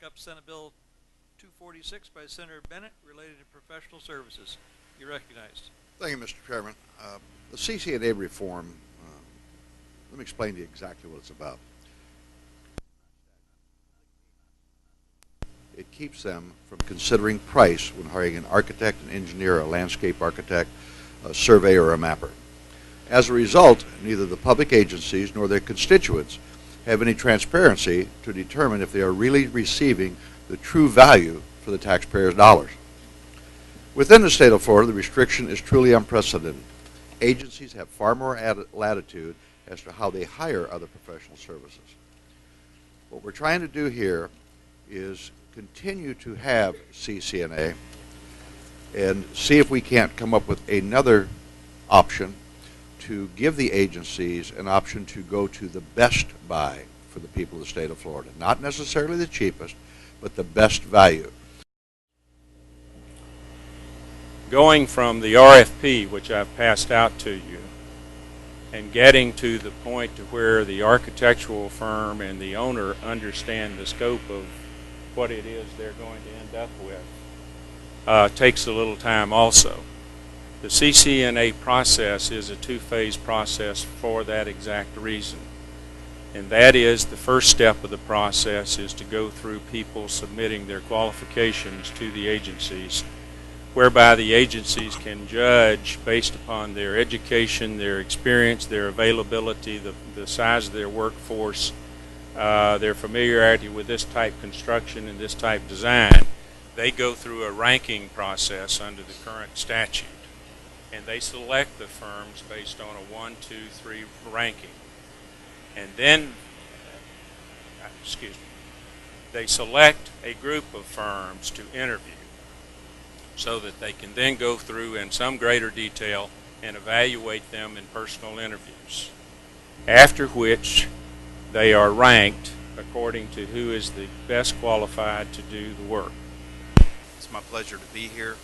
take up Senate Bill 246 by Senator Bennett related to professional services. You're recognized. Thank you, Mr. Chairman. The CCNA reform, let me explain to you exactly what it's about. It keeps them from considering price when hiring an architect, an engineer, a landscape architect, a surveyor, or a mapper. As a result, neither the public agencies nor their constituents have any transparency to determine if they are really receiving the true value for the taxpayers' dollars. Within the state of Florida, the restriction is truly unprecedented. Agencies have far more latitude as to how they hire other professional services. What we're trying to do here is continue to have CCNA and see if we can't come up with another option to give the agencies an option to go to the best buy for the people of the state of Florida. Not necessarily the cheapest, but the best value. Going from the RFP, which I've passed out to you, and getting to the point to where the architectural firm and the owner understand the scope of what it is they're going to end up with, takes a little time also. The CCNA process is a two-phase process for that exact reason. And that is, the first step of the process is to go through people submitting their qualifications to the agencies, whereby the agencies can judge based upon their education, their experience, their availability, the size of their workforce, their familiarity with this type construction and this type design. They go through a ranking process under the current statute, and they select the firms based on a 1, 2, 3 ranking. And then, they select a group of firms to interview so that they can then go through in some greater detail and evaluate them in personal interviews, after which they are ranked according to who is the best qualified to do the work. It's my pleasure to be here.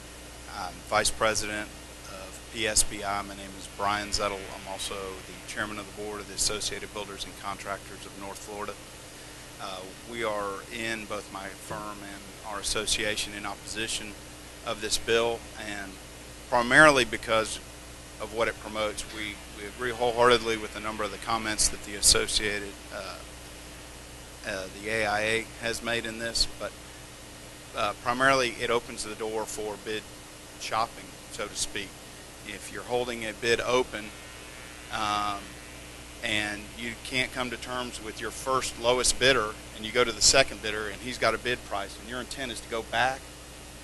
I'm Vice President of PSBI. My name is Brian Zettel. I'm also the Chairman of the Board of the Associated Builders and Contractors of North Florida. We are in, both my firm and our association, in opposition of this bill, and primarily because of what it promotes. We agree wholeheartedly with a number of the comments that the Associated, the AIA has made in this, but primarily it opens the door for bid shopping, so to speak. If you're holding a bid open and you can't come to terms with your first lowest bidder, and you go to the second bidder and he's got a bid price, and your intent is to go back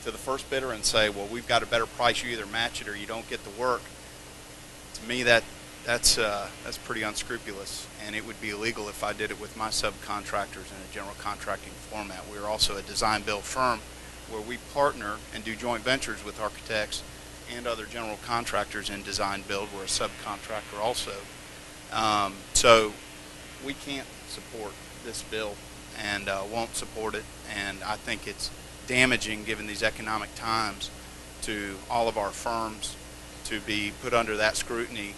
to the first bidder and say, well, we've got a better price, you either match it or you don't get the work. To me, that's pretty unscrupulous, and it would be illegal if I did it with my subcontractors in a general contracting format. We're also a design build firm where we partner and do joint ventures with architects and other general contractors in design build. We're a subcontractor also. So we can't support this bill and won't support it, and I think it's damaging, given these economic times, to all of our firms to be put under that scrutiny